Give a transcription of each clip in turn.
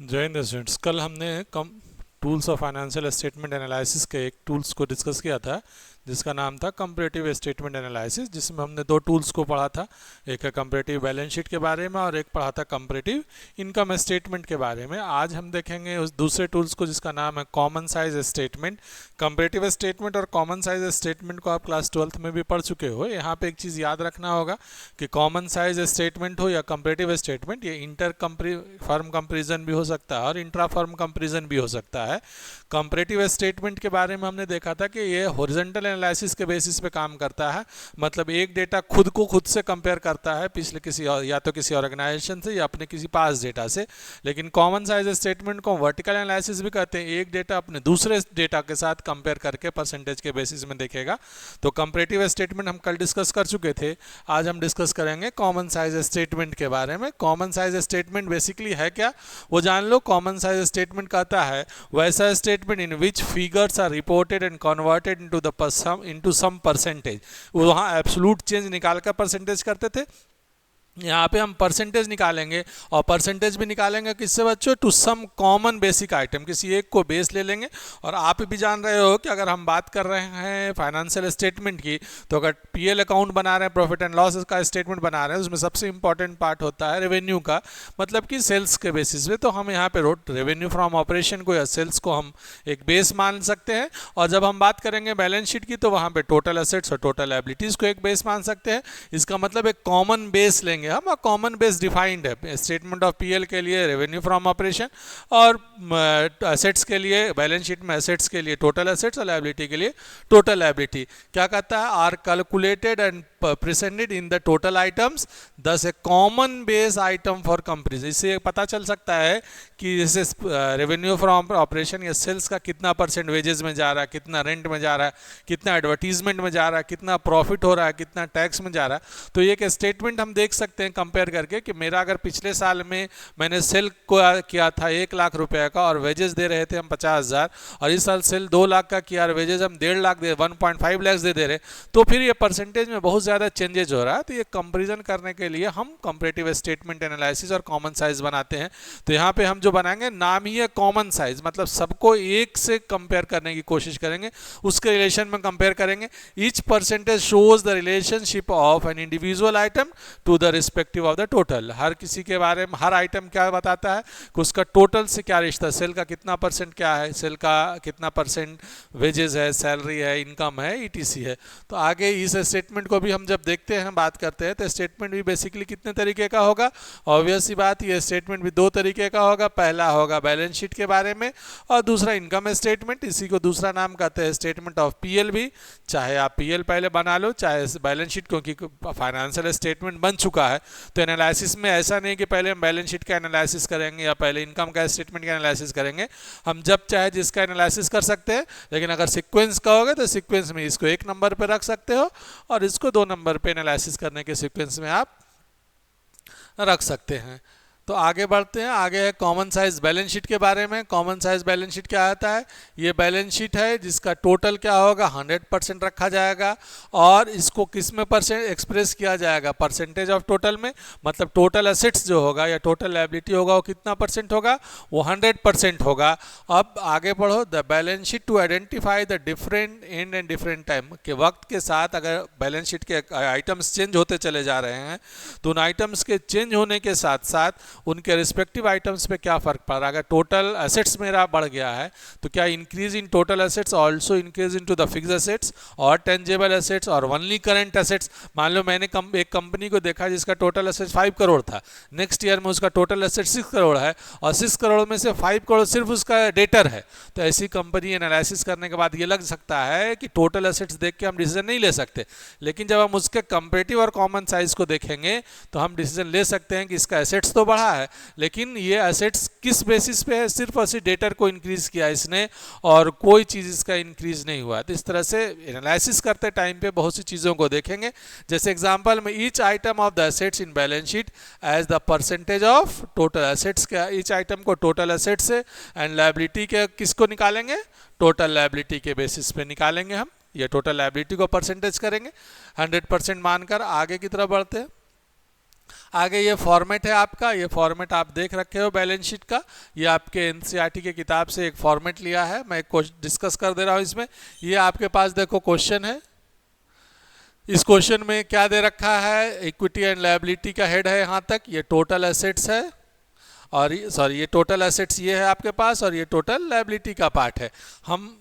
जय हिंद स्टूडेंट्स। कल हमने कम tools of financial statement analysis के एक टूल्स को डिस्कस किया था जिसका नाम था कंपैरेटिव स्टेटमेंट एनालिसिस, जिसमें हमने दो टूल्स को पढ़ा था। एक है कंपैरेटिव बैलेंस शीट के बारे में और एक पढ़ा था कंपैरेटिव इनकम स्टेटमेंट के बारे में। आज हम देखेंगे उस दूसरे टूल्स को जिसका नाम है common size statement. Comparative statement और कॉमन साइज स्टेटमेंट को आप क्लास 12th में भी पढ़ चुके हो। यहाँ पे एक चीज़ याद रखना होगा कि कॉमन साइज स्टेटमेंट हो या कंपैरेटिव स्टेटमेंट, ये इंटर फर्म कंपेरिजन भी हो सकता है और इंट्रा फर्म कंपेरिजन भी हो सकता है। कंपैरेटिव स्टेटमेंट के बारे में हमने देखा था कि ये हॉरिजॉन्टल एनालिसिस के बेसिस पे काम करता है, मतलब एक डेटा खुद को खुद से कंपेयर करता है पिछले किसी और, या तो किसी ऑर्गेनाइजेशन से या अपने किसी पास डेटा से। लेकिन कॉमन साइज स्टेटमेंट को वर्टिकल एनालिसिस भी कहते हैं, एक डेटा अपने दूसरे डेटा के साथ कंपेयर करके परसेंटेज के बेसिस में देखेगा। तो कंपैरेटिव स्टेटमेंट हम कल डिस्कस कर चुके थे, आज हम डिस्कस करेंगे कॉमन साइज स्टेटमेंट के बारे में। कॉमन साइज स्टेटमेंट बेसिकली है क्या, वो जान लो। कॉमन साइज स्टेटमेंट कहता है वैसा statement in which figures are reported and converted into some percentage. वहाँ एब्सोल्यूट चेंज निकाल कर परसेंटेज करते थे, यहाँ पे हम परसेंटेज निकालेंगे और परसेंटेज भी निकालेंगे किससे बच्चों, to some common basic item, किसी एक को बेस ले लेंगे। और आप भी जान रहे हो कि अगर हम बात कर रहे हैं फाइनेंशियल स्टेटमेंट की, तो अगर पीएल अकाउंट बना रहे हैं, प्रॉफिट एंड लॉस का स्टेटमेंट बना रहे हैं, उसमें सबसे इंपॉर्टेंट पार्ट होता है रेवेन्यू का, मतलब कि सेल्स के बेसिस पे। तो हम यहाँ पे रेवेन्यू फ्रॉम ऑपरेशन को या सेल्स को हम एक बेस मान सकते हैं। और जब हम बात करेंगे बैलेंस शीट की, तो वहाँ पे टोटल एसेट्स और टोटल लायबिलिटीज को एक बेस मान सकते हैं। इसका मतलब एक कॉमन बेस लेंगे हम, कॉमन बेस डिफाइंड है स्टेटमेंट ऑफ पीएल के लिए रेवेन्यू फ्रॉम ऑपरेशन, और एसेट्स के लिए बैलेंस शीट में एसेट्स के लिए टोटल एसेट्स और लायबिलिटी के लिए टोटल लायबिलिटी। क्या कहता है, are calculated and presented in the total items, thus a common base item for comparison। इससे पता चल सकता है कि जैसे रेवेन्यू फ्रॉम ऑपरेशन या सेल्स का कितना परसेंट वेजेस में जा रहा है, कितना रेंट में जा रहा है, कितना एडवर्टीजमेंट में जा रहा है, कितना प्रॉफिट हो रहा है, कितना टैक्स में जा रहा है। तो ये एक स्टेटमेंट हम देख सकते हैं कंपेयर करके कि मेरा अगर पिछले साल में मैंने सेल को किया था 1 लाख रुपए का और वेजेस दे रहे थे हम 50,000, और इस साल सेल 2 लाख का किया और वेजेस हम 1.5 लाख दे 1.5 लाख दे रहे, तो फिर ये परसेंटेज में बहुत ज़्यादा चेंजेज हो रहा है। तो ये कंपैरिजन करने के लिए हम कंपैरेटिव स्टेटमेंट एनालिसिस और कॉमन साइज बनाते हैं। तो यहाँ पे हम जो बनाएंगे नाम ही है कॉमन साइज, मतलब सबको एक से कंपेयर करने की कोशिश करेंगे, उसके रिलेशन में कंपेयर करेंगे। Each percentage shows the relationship of an individual item to the respective of the total. हर किसी के बारे में हर आइटम क्या बताता है कि उसका टोटल से क्या रिश्ता, सेल का कितना परसेंट क्या है, सेल का कितना परसेंट वेजेस है, सैलरी है, इनकम है, ईटीसी है। तो आगे इस स्टेटमेंट को भी हम जब देखते हैं, बात करते हैं, तो स्टेटमेंट भी बेसिकली कितने तरीके का होगा। ऑब्वियस सी बात, ये स्टेटमेंट भी 2 तरीके का होगा। पहला होगा बैलेंस शीट के बारे में और दूसरा इनकम स्टेटमेंट। इसी को दूसरा नाम कहते हैं स्टेटमेंट ऑफ पीएल भी। चाहे आप पीएल पहले बना लो चाहे बैलेंस शीट, क्योंकि फाइनेंशियल स्टेटमेंट बन चुका है। तो एनालिसिस में ऐसा नहीं कि पहले हम बैलेंस शीट का एनालिसिस करेंगे या पहले इनकम का स्टेटमेंट का एनालिसिस करेंगे। हम जब चाहे जिसका एनालिसिस कर सकते हैं, लेकिन अगर सीक्वेंस कहोगे तो सीक्वेंस में इसको 1 नंबर पर रख सकते हो और इसको 2 नंबर पे एनालिसिस करने के सीक्वेंस में आप रख सकते हैं। तो आगे बढ़ते हैं। आगे है कॉमन साइज बैलेंस शीट के बारे में। कॉमन साइज बैलेंस शीट क्या आता है, ये बैलेंस शीट है जिसका टोटल क्या होगा 100% रखा जाएगा और इसको किस में परसेंट एक्सप्रेस किया जाएगा, परसेंटेज ऑफ टोटल में। मतलब टोटल एसेट्स जो होगा या टोटल लायबिलिटी होगा वो कितना परसेंट होगा, वो 100% होगा। अब आगे बढ़ो, the balance sheet to identify the different and and different time के वक्त के साथ अगर बैलेंस शीट के आइटम्स चेंज होते चले जा रहे हैं, तो उन आइटम्स के चेंज होने के साथ साथ उनके रिस्पेक्टिव आइटम्स पे क्या फर्क पड़ रहा है। अगर टोटल एसेट्स मेरा बढ़ गया है तो क्या increase in total assets also increase in to the fixed assets और टेंजेबल एसेट्स और ओनली करंट एसेट्स। मान लो मैंने एक कंपनी को देखा जिसका टोटल एसेट्स 5 करोड़ था, नेक्स्ट ईयर में उसका टोटल एसेट 6 करोड़ है और 6 करोड़ में से 5 करोड़ सिर्फ उसका डेटर है। तो ऐसी कंपनी एनालिसिस करने के बाद ये लग सकता है कि टोटल एसेट्स देख के हम डिसीजन नहीं ले सकते, लेकिन जब हम उसके कंपैरेटिव और कॉमन साइज को देखेंगे तो हम डिसीजन ले सकते हैं कि इसका एसेट्स तो बढ़ा है, लेकिन ये एसेट्स किस बेसिस पे है, सिर्फ और सिर्फ डेटर को इंक्रीज किया इसने और कोई चीज़ इसका इंक्रीज नहीं हुआ। तो इस तरह से एनालिसिस करते टाइम पे बहुत सी चीज़ों को देखेंगे। जैसे एग्जांपल में each item of the assets in balance sheet as the percentage of total assets, क्या ईच आइटम को टोटल एसेट्स से एंड लायबिलिटी के किसको निकालेंगे, टोटल लायबिलिटी के बेसिस पे निकालेंगे हम। ये टोटल लायबिलिटी को परसेंटेज करेंगे 100% मानकर। आगे की तरफ बढ़ते हैं। आगे ये फॉर्मेट है आपका, ये फॉर्मेट आप देख रखे हो बैलेंस शीट का, ये आपके एनसीईआरटी के किताब से एक फॉर्मेट लिया है, मैं डिस्कस कर दे रहा हूँ इसमें। ये आपके पास देखो क्वेश्चन है, इस क्वेश्चन में क्या दे रखा है, इक्विटी एंड लायबिलिटी का हेड है यहाँ तक, ये टोटल एसेट्स है, और ये टोटल एसेट्स ये है आपके पास, और ये टोटल लायबिलिटी का पार्ट है। हम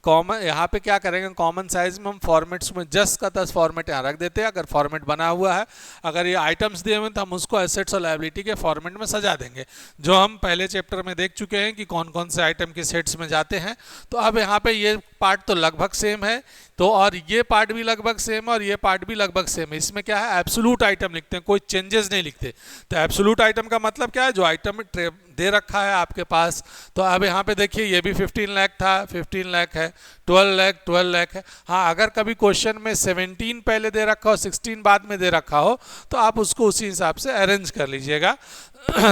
कॉमन यहाँ पे क्या करेंगे, कॉमन साइज में हम फॉर्मेट्स में जस्ट का 10 फॉर्मेट यहाँ रख देते हैं, अगर फॉर्मेट बना हुआ है, अगर ये आइटम्स दिए हुए तो हम उसको एसेट्स और लायबिलिटी के फॉर्मेट में सजा देंगे, जो हम पहले चैप्टर में देख चुके हैं कि कौन कौन से आइटम किस हेड्स में जाते हैं। तो अब यहाँ पे ये पार्ट तो लगभग सेम है, तो और ये पार्ट भी लगभग सेम है, और ये पार्ट भी लगभग सेम है। इसमें क्या है, एब्सोल्यूट आइटम लिखते हैं, कोई चेंजेस नहीं लिखते। तो एब्सोल्यूट आइटम का मतलब क्या है, जो आइटम दे रखा है आपके पास। तो अब यहाँ पे देखिए ये भी 15 लाख था, 15 लाख है, 12 लाख है। हाँ, अगर कभी क्वेश्चन में 17 पहले दे रखा हो, 16 बाद में दे रखा हो, तो आप उसको उसी हिसाब से अरेंज कर लीजिएगा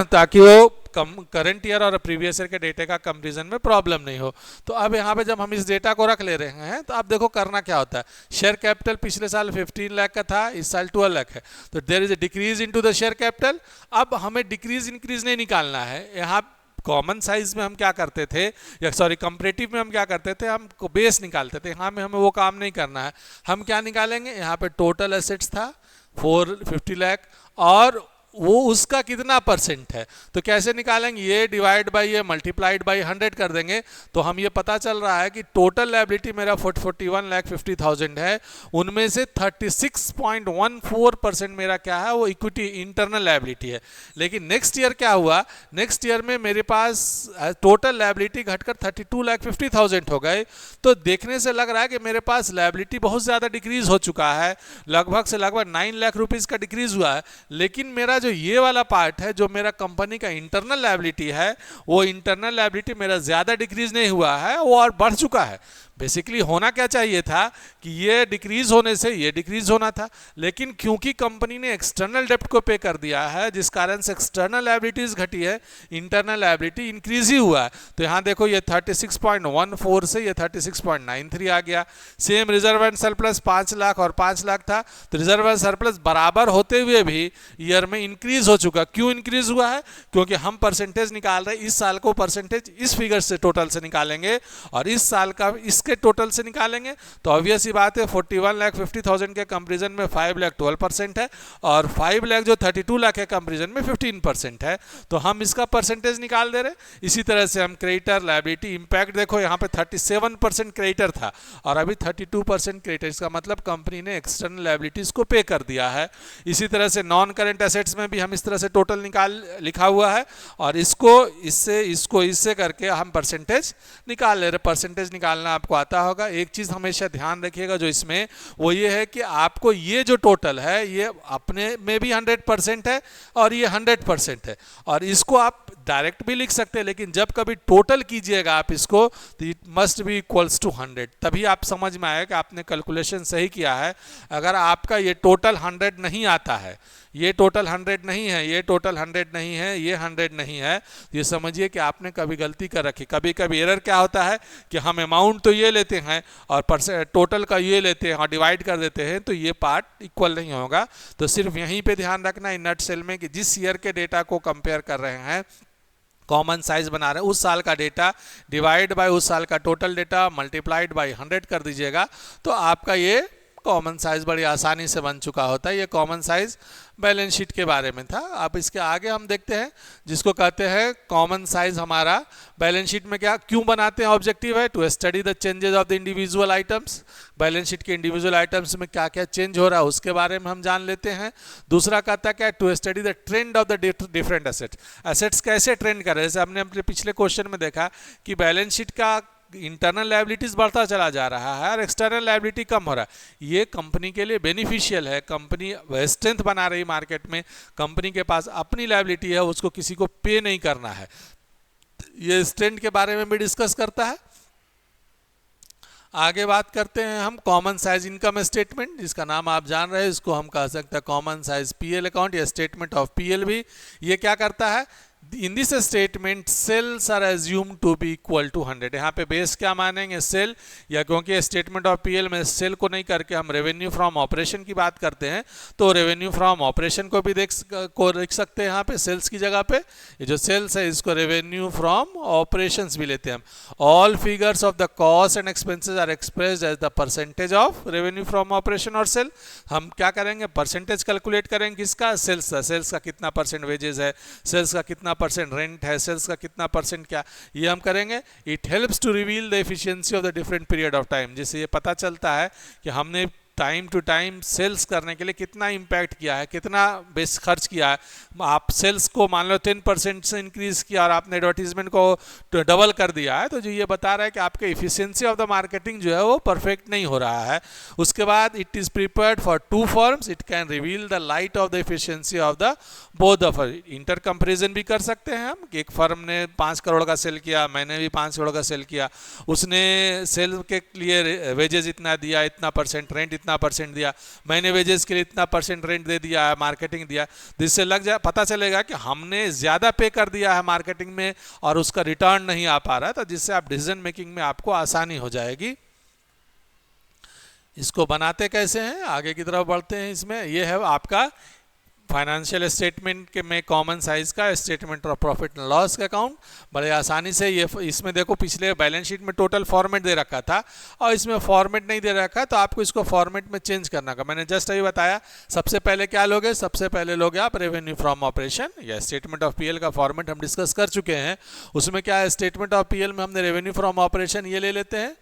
ताकि वो करंट ईयर और प्रीवियस ईयर के डेटा का कंपैरिजन में प्रॉब्लम नहीं हो। तो अब यहाँ पे जब हम इस डेटा को रख ले रहे हैं, तो आप देखो करना क्या होता है। शेयर कैपिटल पिछले साल 15 लाख का था, इस साल 12 लाख है, तो there is a decrease into the share capital. अब हमें डिक्रीज इंक्रीज नहीं निकालना है। यहाँ कॉमन साइज में हम क्या करते थे, या सॉरी कंपैरेटिव में हम क्या करते थे, हम बेस निकालते थे। यहाँ में हमें वो काम नहीं करना है। हम क्या निकालेंगे, यहाँ पे टोटल एसेट्स था 450 लाख, और वो उसका कितना परसेंट है, तो कैसे निकालेंगे, ये डिवाइड बाई ये मल्टीप्लाइड बाई 100 कर देंगे, तो हम ये पता चल रहा है कि टोटल लायबिलिटी मेरा 41,50,000 है, उनमें से 36.14% मेरा क्या है, वो इक्विटी इंटरनल लायबिलिटी है। लेकिन नेक्स्ट ईयर क्या हुआ, नेक्स्ट ईयर में मेरे पास टोटल लायबिलिटी घटकर 32,50,000 हो गए। तो देखने से लग रहा है कि मेरे पास लायबिलिटी बहुत ज़्यादा डिक्रीज हो चुका है, लगभग से लगभग 9 लाख रुपीज़ का डिक्रीज हुआ है। लेकिन मेरा जो ये वाला पार्ट है, जो मेरा कंपनी का इंटरनल लायबिलिटी है, वो इंटरनल लायबिलिटी मेरा ज़्यादा डिक्रीज नहीं हुआ है, वो और बढ़ चुका है। बेसिकली होना क्या चाहिए था कि ये डिक्रीज होने से ये डिक्रीज होना था, लेकिन क्योंकि कंपनी ने एक्सटर्नल डेप्ट को पे कर दिया है, जिस कारण से एक्सटर्नल लायबिलिटीज घटी है, इंटरनल लायबिलिटी इंक्रीज ही हुआ है। तो यहाँ देखो ये 36.14 से ये 36.93 आ गया। Same reserve and surplus 5 lakh और 5 लाख था, तो रिजर्व एंड सरप्लस बराबर होते हुए भी ईयर में इंक्रीज हो चुका। क्यों इंक्रीज हुआ है, क्योंकि हम परसेंटेज निकाल रहे हैं, इस साल को परसेंटेज इस फिगर से टोटल से निकालेंगे, और इस साल का इस के टोटल से निकालेंगे। तो ऑब्वियस ही बात है 41,50,000 के कंपैरिजन में 5 लाख 12% है, और 5 लाख जो 32 लाख के कंपैरिजन में 15% है। तो हम इसका परसेंटेज निकाल दे रहे। इसी तरह से हम क्रेडिटर लायबिलिटी इंपैक्ट देखो, यहाँ पे 37% क्रेडिटर था और अभी 32% क्रेडिटर, इसका मतलब कंपनी ने एक्सटर्नल लायबिलिटीज को पे कर दिया है। इसी तरह से नॉन करेंट एसेट्स में भी हम इस तरह से टोटल लिखा हुआ है, और इसको इससे करके हम परसेंटेज निकाल ले रहे। परसेंटेज निकालना आपको आता होगा। एक चीज हमेशा ध्यान रखिएगा जो इसमें, वो ये है कि आपको ये जो टोटल है, ये अपने में भी 100% है और ये 100% है, और इसको आप डायरेक्ट भी लिख सकते हैं, लेकिन जब कभी टोटल कीजिएगा आप इसको, तो it must be equals to 100, तभी आप समझ में आएगा कि आपने कैलकुलेशन सही किया है। अगर आपका ये टोटल 100 नहीं आता है, ये टोटल 100 नहीं है, ये टोटल 100 नहीं है, ये 100 नहीं है, ये समझिए कि आपने कभी गलती कर रखी। कभी कभी एरर क्या होता है कि हम अमाउंट तो ये लेते हैं और टोटल का ये लेते हैं और डिवाइड कर देते हैं, तो ये पार्ट इक्वल नहीं होगा। तो सिर्फ यहीं पे ध्यान रखना इन नटसेल में कि जिस ईयर के डेटा को कंपेयर कर रहे हैं, कॉमन साइज बना रहे हैं, उस साल का डेटा डिवाइड बाय उस साल का टोटल डेटा मल्टीप्लाइड बाय 100 कर दीजिएगा, तो आपका ये कॉमन साइज बड़ी आसानी से बन चुका होता है। ये कॉमन साइज बैलेंस शीट के बारे में था। अब इसके आगे हम देखते हैं जिसको कहते हैं कॉमन साइज। हमारा बैलेंस शीट में क्या क्यों बनाते हैं, ऑब्जेक्टिव है to study the changes of the individual items. Balance sheet के इंडिविजुअल आइटम्स में क्या क्या चेंज हो रहा है उसके बारे में हम जान लेते हैं। दूसरा कहता है क्या, to study the trend of the different assets. Assets कैसे ट्रेंड कर रहे हैं, जैसे हमने अपने पिछले क्वेश्चन में देखा कि बैलेंस शीट का इंटरनल लायबिलिटीज बढ़ता चला जा रहा है और एक्सटर्नल लायबिलिटी कम हो रहा है। ये कंपनी के लिए बेनिफिशियल है। कंपनी स्ट्रेंथ बना रही मार्केट में, कंपनी के पास अपनी लायबिलिटी है, उसको किसी को पे नहीं करना है। ये स्ट्रेंथ के बारे में भी डिस्कस करता है। आगे बात करते हैं हम कॉमन साइज इनकम स्टेटमेंट, जिसका नाम आप जान रहे हैं, इसको हम कह सकते हैं कॉमन साइज पीएल अकाउंट या स्टेटमेंट ऑफ पीएल भी। ये क्या करता है, in this statement sales are assume to be equal to 100। यहाँ पे बेस क्या मानेंगे, सेल, या क्योंकि स्टेटमेंट ऑफ पीएल में सेल को नहीं करके हम रेवेन्यू फ्रॉम ऑपरेशन की बात करते हैं, तो रेवेन्यू फ्रॉम ऑपरेशन को भी देख सकते हैं यहाँ पे सेल्स की जगह पे। ये जो सेल्स है इसको रेवेन्यू फ्रॉम ऑपरेशंस भी लेते हैं हम। All figures of the cost and expenses are expressed as the percentage of revenue from operation और सेल। हम क्या करेंगे, परसेंटेज कैलकुलेट करेंगे किसका, सेल्स का। सेल्स का कितना परसेंट वेजेस है, सेल्स का कितना परसेंट रेंट है, सेल्स का कितना परसेंट क्या, ये हम करेंगे। It helps to reveal the efficiency of the different period of time, जिससे ये पता चलता है कि हमने टाइम टू टाइम सेल्स करने के लिए कितना इम्पैक्ट किया है, कितना बेस खर्च किया है। आप सेल्स को मान लो 10% से इंक्रीज किया और आपने एडवर्टीजमेंट को डबल कर दिया है, तो जो ये बता रहा है कि आपके इफिशिएंसी ऑफ द मार्केटिंग जो है वो परफेक्ट नहीं हो रहा है। उसके बाद it is prepared for two firms, it can reveal the light of the efficiency of the both of. Inter comparison भी कर सकते हैं हम कि एक फर्म ने 5 करोड़ का सेल किया, मैंने भी 5 करोड़ का सेल किया, उसने सेल के लिए वेजेस इतना दिया, इतना परसेंट रेंट, इतना परसेंट दिया, मैंने वेजेस के लिए इतना परसेंट रेंट दे दिया है, मार्केटिंग दिया, जिससे पता चलेगा कि हमने ज़्यादा पे कर दिया है मार्केटिंग में और उसका रिटर्न नहीं आ पा रहा है, तो जिससे आप डिसीजन मेकिंग में आपको आसानी हो जाएगी। इसको बनाते कैसे हैं, आगे की तरफ बढ़ते हैं। इसमें ये है आपका फाइनेंशियल स्टेटमेंट के में कॉमन साइज का statement of profit and loss का अकाउंट। बड़े आसानी से ये इसमें देखो, पिछले बैलेंस शीट में टोटल फॉर्मेट दे रखा था और इसमें फॉर्मेट नहीं दे रखा, तो आपको इसको फॉर्मेट में चेंज करना का मैंने जस्ट अभी बताया। सबसे पहले क्या लोगे, सबसे पहले लोगे आप रेवेन्यू फ्रॉम ऑपरेशन या स्टेटमेंट ऑफ पीएल का फॉर्मेट हम डिस्कस कर चुके हैं। उसमें क्या है, स्टेटमेंट ऑफ पीएल में हमने रेवेन्यू फ्रॉम ऑपरेशन ये ले लेते हैं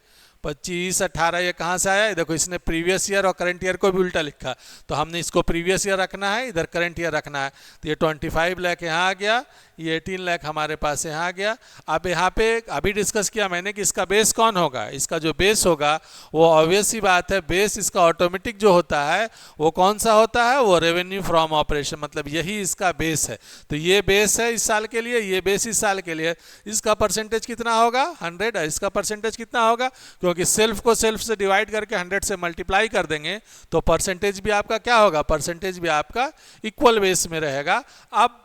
25, 18, ये कहाँ से आया, देखो इसने प्रीवियस ईयर और करंट ईयर को भी उल्टा लिखा, तो हमने इसको प्रीवियस ईयर रखना है, इधर करंट ईयर रखना है। तो ये 25 लाख यहाँ आ गया, ये 18 लाख हमारे पास यहाँ आ गया। अब यहाँ पे अभी डिस्कस किया मैंने कि इसका बेस कौन होगा, इसका जो बेस होगा वो ऑब्वियस सी बात है, बेस इसका ऑटोमेटिक जो होता है वो कौन सा होता है, वो रेवेन्यू फ्रॉम ऑपरेशन, मतलब यही इसका बेस है। तो ये बेस है इस साल के लिए, ये बेस इस साल के लिए। इसका परसेंटेज कितना होगा, 100 है। इसका परसेंटेज कितना होगा, क्योंकि सेल्फ को सेल्फ से डिवाइड करके 100 से मल्टीप्लाई कर देंगे तो परसेंटेज भी आपका क्या होगा, परसेंटेज भी आपका इक्वल बेस में रहेगा। अब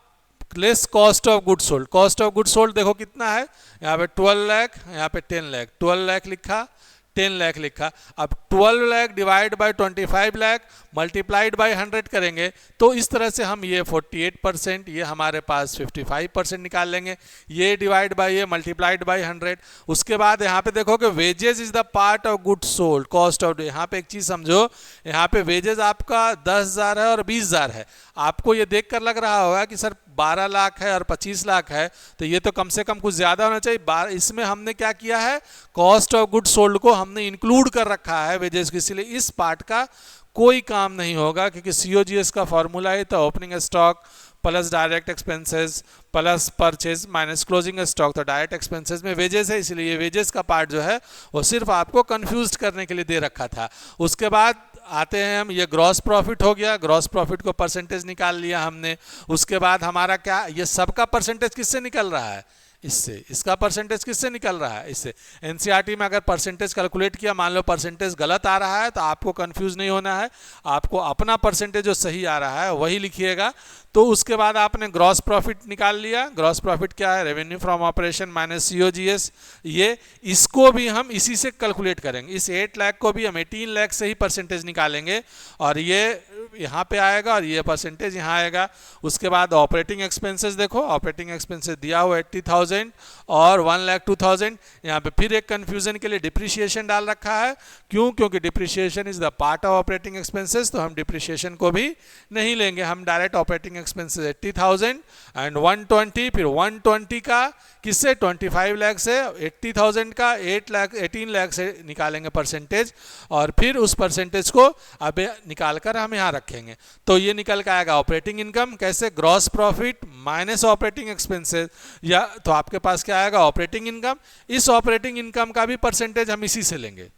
less cost of good sold, cost of good sold देखो कितना है, यहाँ पे 12 लाख, यहाँ पे 10 लाख, 12 लाख लिखा, 10 लाख लिखा। अब 12 lakh divide by 25 lakh multiplied by 100 करेंगे, तो इस तरह से हम ये 48%, ये हमारे पास 55% निकाल लेंगे, ये डिवाइड बाय ये मल्टीप्लाइड बाय 100। उसके बाद यहाँ पे देखो कि wages is the part of good sold, cost of, यहाँ पे एक चीज़ समझो, यहाँ पे वेजेस आपका 10,000 है और 20,000 है। आपको ये देख कर लग रहा होगा कि सर 12 लाख है और 25 लाख है, तो ये तो कम से कम कुछ ज़्यादा होना चाहिए। इसमें हमने क्या किया है, कॉस्ट ऑफ गुड सोल्ड को हमने इंक्लूड कर रखा है वेजेस, इसलिए इस पार्ट का कोई काम नहीं होगा, क्योंकि सीओजीएस का फॉर्मूला है तो opening stock plus direct expenses plus purchase minus closing stock, तो डायरेक्ट एक्सपेंसेस में वेजेस है, इसलिए ये वेजेस का पार्ट जो है वो सिर्फ आपको कंफ्यूज करने के लिए दे रखा था। उसके बाद आते हैं हम, ये ग्रॉस प्रॉफिट हो गया, ग्रॉस प्रॉफिट को परसेंटेज निकाल लिया हमने। उसके बाद हमारा क्या, ये सबका परसेंटेज किससे निकल रहा है, इससे, इसका परसेंटेज किससे निकल रहा है, इससे। एनसीईआरटी में अगर परसेंटेज कैलकुलेट किया, मान लो परसेंटेज गलत आ रहा है, तो आपको कंफ्यूज नहीं होना है, आपको अपना परसेंटेज जो सही आ रहा है वही लिखिएगा। तो उसके बाद आपने ग्रॉस प्रॉफिट निकाल लिया, ग्रॉस प्रॉफिट क्या है, revenue from operation minus COGS, ये इसको भी हम इसी से कैलकुलेट करेंगे। इस 8 लाख को भी हम 18 लाख से ही परसेंटेज निकालेंगे और ये यहाँ पे आएगा और ये परसेंटेज यहाँ आएगा। उसके बाद ऑपरेटिंग एक्सपेंसेस देखो, ऑपरेटिंग एक्सपेंसेस दिया हुआ 80,000 और 1,02,000। यहाँ पे फिर एक कन्फ्यूजन के लिए डिप्रिशिएशन डाल रखा है, क्यों, क्योंकि depreciation is the part of operating expenses, तो हम डिप्रिशिएशन को भी नहीं लेंगे, हम डायरेक्ट ऑपरेटिंग एक्सपेंसेस 80,000 एंड 120, फिर 120 का किससे, 25 लाख से, 80,000 का 18 लाख से निकालेंगे परसेंटेज, और फिर उस परसेंटेज को अब निकाल कर हम यहाँ रखेंगे। तो ये निकल के आएगा ऑपरेटिंग इनकम, कैसे, gross profit minus operating expenses, या तो आपके पास क्या आएगा, ऑपरेटिंग इनकम। इस ऑपरेटिंग इनकम का भी परसेंटेज हम इसी से लेंगे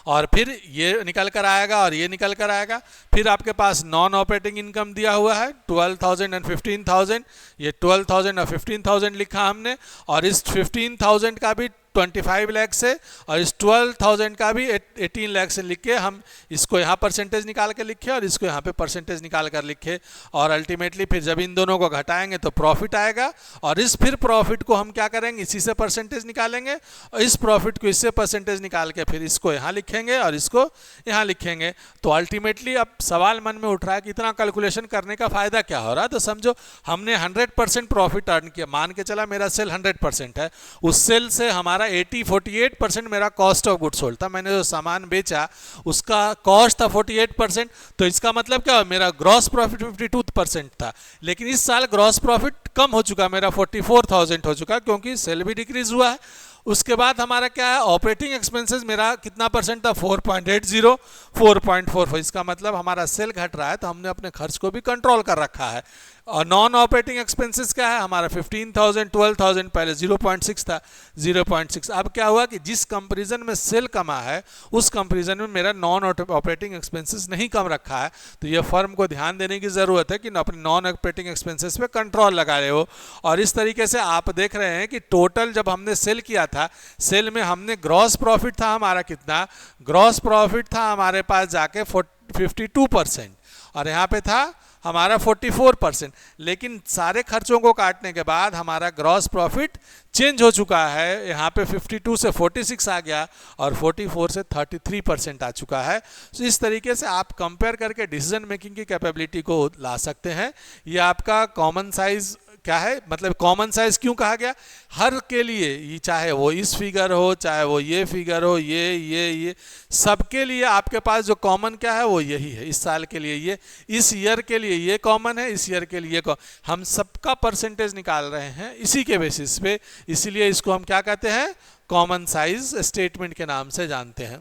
और फिर ये निकल कर आएगा और ये निकल कर आएगा। फिर आपके पास नॉन ऑपरेटिंग इनकम दिया हुआ है 12,000 एंड 15,000, ये 12,000 और 15,000 लिखा हमने, और इस 15,000 का भी 25 लाख से और इस 12,000 का भी 18 लाख से लिख के हम इसको यहाँ परसेंटेज निकाल के लिखे और इसको यहाँ पे परसेंटेज निकाल कर लिखे, और अल्टीमेटली फिर जब इन दोनों को घटाएंगे तो प्रॉफिट आएगा, और इस फिर प्रॉफिट को हम क्या करेंगे, इसी से परसेंटेज निकालेंगे, और इस प्रॉफिट को इससे परसेंटेज निकाल के फिर इसको यहाँ लिखेंगे और इसको यहाँ लिखेंगे। तो अल्टीमेटली अब सवाल मन में उठ रहा है कि इतना कैलकुलेशन करने का फायदा क्या हो रहा है। तो समझो हमने 100% प्रॉफिट अर्न किया, मान के चला मेरा सेल 100% है, उस सेल से हमारा 48% मेरा कॉस्ट ऑफ गुड्स सोल्ड था, मैंने जो सामान बेचा उसका कॉस्ट था 48%। तो इसका मतलब क्या, मेरा ग्रॉस प्रॉफिट 52% था, लेकिन इस साल ग्रॉस प्रॉफिट कम हो चुका, मेरा 44,000 हो चुका, क्योंकि सेल भी डिक्रीज हुआ है। उसके बाद हमारा क्या है, ऑपरेटिंग एक्सपेंसेस मेरा कितना परसेंट था, 4.80, 4.44। इसका मतलब हमारा सेल घट रहा है तो हमने अपने खर्च को भी कंट्रोल कर रखा है। और नॉन ऑपरेटिंग एक्सपेंसेस क्या है हमारा, 15,000, 12,000, पहले 0.6 था, 0.6। अब क्या हुआ कि जिस कंपैरिजन में सेल कमा है उस कंपैरिजन में मेरा नॉन ऑपरेटिंग एक्सपेंसेस नहीं कम रखा है। तो ये फर्म को ध्यान देने की ज़रूरत है कि अपने नॉन ऑपरेटिंग एक्सपेंसेस पे कंट्रोल लगा रहे हो। और इस तरीके से आप देख रहे हैं कि टोटल जब हमने सेल किया था, सेल में हमने ग्रॉस प्रॉफिट था हमारा कितना, ग्रॉस प्रॉफिट था हमारे पास जाके 52%, और यहाँ पे था हमारा 44%। लेकिन सारे खर्चों को काटने के बाद हमारा ग्रॉस प्रॉफिट चेंज हो चुका है, यहाँ पे 52 से 46 आ गया और 44 से 33% आ चुका है। तो इस तरीके से आप कंपेयर करके डिसीजन मेकिंग की कैपेबिलिटी को ला सकते हैं। ये आपका कॉमन साइज क्या है, मतलब कॉमन साइज क्यों कहा गया, हर के लिए, ये चाहे वो इस फिगर हो, चाहे वो ये फिगर हो, ये सबके लिए आपके पास जो कॉमन क्या है वो यही है। इस साल के लिए ये, इस ईयर के लिए ये कॉमन है, इस ईयर के लिए हम सबका परसेंटेज निकाल रहे हैं इसी के बेसिस पे, इसीलिए इसको हम क्या कहते हैं, कॉमन साइज स्टेटमेंट के नाम से जानते हैं।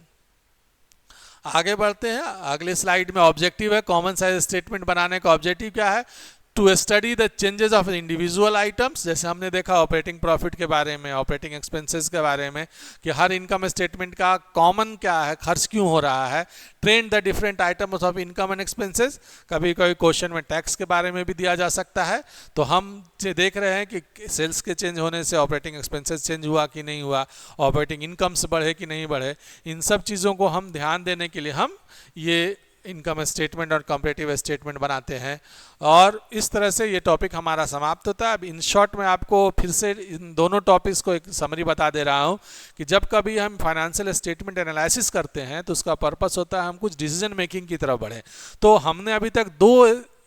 आगे बढ़ते हैं, अगले स्लाइड में ऑब्जेक्टिव है, कॉमन साइज स्टेटमेंट बनाने का ऑब्जेक्टिव क्या है, to study the changes of individual items. जैसे हमने देखा ऑपरेटिंग प्रॉफिट के बारे में, ऑपरेटिंग एक्सपेंसेस के बारे में, कि हर इनकम स्टेटमेंट का कॉमन क्या है, खर्च क्यों हो रहा है, trend the different items of income and expenses. कभी कभी क्वेश्चन में टैक्स के बारे में भी दिया जा सकता है। तो हम देख रहे हैं कि सेल्स के चेंज होने से ऑपरेटिंग एक्सपेंसेस चेंज हुआ कि नहीं हुआ, ऑपरेटिंग इनकम्स बढ़े कि नहीं बढ़े, इन सब चीज़ों को हम ध्यान देने के लिए हम ये इनकम स्टेटमेंट और कंपैरेटिव स्टेटमेंट बनाते हैं। और इस तरह से ये टॉपिक हमारा समाप्त होता है। अब इन शॉर्ट में आपको फिर से इन दोनों टॉपिक्स को एक समरी बता दे रहा हूँ कि जब कभी हम फाइनेंशियल स्टेटमेंट एनालिसिस करते हैं तो उसका पर्पस होता है हम कुछ डिसीजन मेकिंग की तरफ बढ़ें। तो हमने अभी तक दो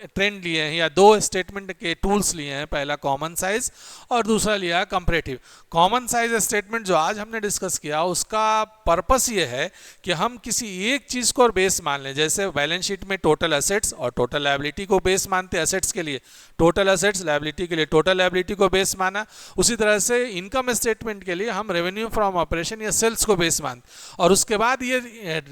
ट्रेंड लिए हैं या दो स्टेटमेंट के टूल्स लिए हैं, पहला कॉमन साइज और दूसरा लिया कंपैरेटिव। कॉमन साइज स्टेटमेंट जो आज हमने डिस्कस किया उसका पर्पस ये है कि हम किसी एक चीज़ को बेस मान लें। जैसे बैलेंस शीट में टोटल एसेट्स और टोटल लायबिलिटी को बेस मानते हैं, एसेट्स के लिए टोटल एसेट्स, लायबिलिटी के लिए टोटल लायबिलिटी को बेस माना। उसी तरह से इनकम स्टेटमेंट के लिए हम रेवेन्यू फ्रॉम ऑपरेशन या सेल्स को बेस मानते, और उसके बाद ये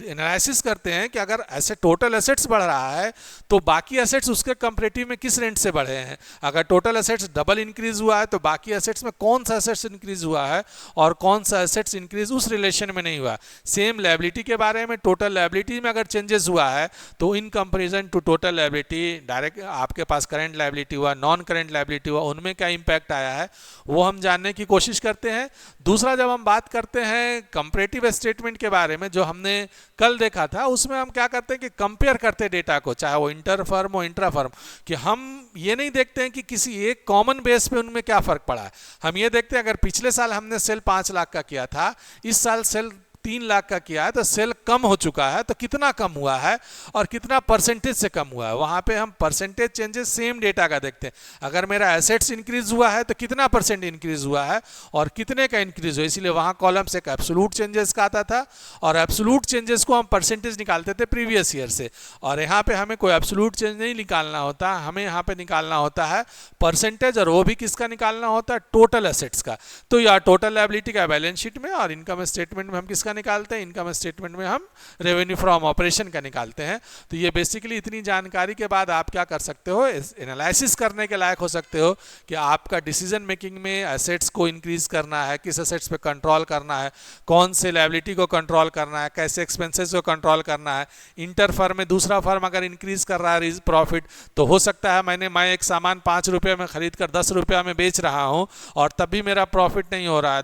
एनालिसिस करते हैं कि अगर ऐसे टोटल एसेट्स बढ़ रहा है तो बाकी एसेट्स उसके कंपैरेटिव में किस रेंट से बढ़े हैं। अगर टोटल एसेट्स डबल इंक्रीज हुआ है तो बाकी एसेट्स में कौन सा एसेट्स इंक्रीज हुआ है और कौन सा एसेट्स इंक्रीज उस रिलेशन में नहीं हुआ। सेम लायबिलिटी के बारे में, टोटल लायबिलिटी में अगर चेंजेस हुआ है तो in comparison to total liability, direct आपके पास करंट लायबिलिटी हुआ, नॉन करंट लायबिलिटी हुआ, उनमें क्या इंपैक्ट आया है वो हम जानने की कोशिश करते हैं। दूसरा, जब हम बात करते हैं कंपैरेटिव स्टेटमेंट के बारे में जो हमने कल देखा था, उसमें हम क्या करते हैं कि कंपेयर करते डेटा को, चाहे वो इंटर फर्म हो इंट्रा फर्म, कि हम ये नहीं देखते हैं कि किसी एक कॉमन बेस पे उनमें क्या फर्क पड़ा है। हम ये देखते हैं अगर पिछले साल हमने सेल 5 लाख का किया था, इस साल सेल 3 लाख का किया है, तो सेल कम हो चुका है, तो कितना कम हुआ है और कितना परसेंटेज से कम हुआ है। वहाँ पे हम परसेंटेज चेंजेस सेम डेटा का देखते हैं। अगर मेरा एसेट्स इंक्रीज हुआ है तो कितना परसेंट इंक्रीज हुआ है और कितने का इंक्रीज हुआ, इसलिए वहाँ कॉलम्स एक एब्सोल्यूट चेंजेस का आता था और एब्सोल्यूट चेंजेस को हम परसेंटेज निकालते थे प्रीवियस ईयर से। और यहाँ पे हमें कोई एब्सोल्यूट चेंज नहीं निकालना होता, हमें यहाँ पे निकालना होता है परसेंटेज, और वो भी किसका निकालना होता है, टोटल एसेट्स का। तो या टोटल लायबिलिटी का बैलेंस शीट में और इनकम स्टेटमेंट में हम किसका निकालते हैं, इनकम स्टेटमेंट में हम रेवेन्यू फ्रॉम ऑपरेशन का निकालते हैं। तो ये बेसिकली इतनी जानकारी के बाद आप क्या कर सकते हो, एनालिसिस करने के लायक हो सकते हो कि आपका डिसीजन मेकिंग में एसेट्स को इंक्रीज करना है, किस एसेट्स पे कंट्रोल करना है, कौन से लायबिलिटी को कंट्रोल करना है, कैसे एक्सपेंसेस को कंट्रोल करना है। इंटर फर्म में दूसरा फर्म अगर इंक्रीज कर रहा है प्रॉफिट, तो हो सकता है मैं एक सामान 5 रुपये में खरीद कर 10 रुपये में बेच रहा हूं और तब भी मेरा प्रॉफिट नहीं हो रहा है,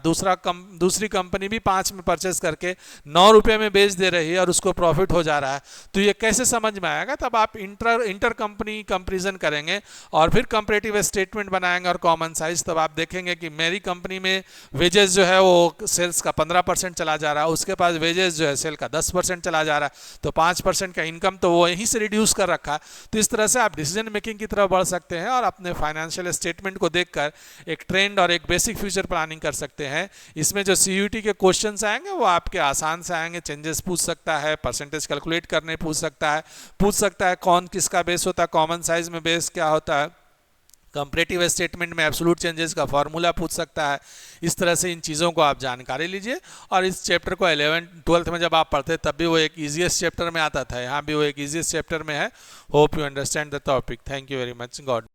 दूसरी कंपनी भी 5 में परचेस करके 9 रुपये में बेच दे रही है और उसको प्रॉफिट हो जा रहा है। तो ये कैसे समझ में आएगा, तब आप इंटर कंपनी कंपेरिजन करेंगे और फिर कंपैरेटिव स्टेटमेंट बनाएंगे और कॉमन साइज। तब आप देखेंगे कि मेरी कंपनी में वेजेस जो है वो सेल्स का 15% चला जा रहा है, उसके पास वेजेस जो है सेल का 10% चला जा रहा है, तो 5% का इनकम तो वो यहीं से रिड्यूस कर रखा है। तो इस तरह से आप डिसीजन मेकिंग की तरफ बढ़ सकते हैं और अपने फाइनेंशियल स्टेटमेंट को देखकर एक ट्रेंड और एक बेसिक फ्यूचर प्लानिंग कर सकते हैं। इसमें जो सीयूईटी के क्वेश्चंस आएंगे वो आपके आसान से आएंगे, चेंजेस पूछ सकता है, परसेंटेज कैलकुलेट करने पूछ सकता है कौन किसका बेस होता है, कॉमन साइज में बेस क्या होता है, कंपैरेटिव स्टेटमेंट में एब्सोल्यूट चेंजेस का फॉर्मूला पूछ सकता है। इस तरह से इन चीज़ों को आप जानकारी लीजिए। और इस चैप्टर को 11th-12th में जब आप पढ़ते तब भी वो एक ईजीएस्ट चैप्टर में आता था, यहाँ भी वो एक ईजीएस्ट चैप्टर में है। Hope you understand the topic. Thank you very much. God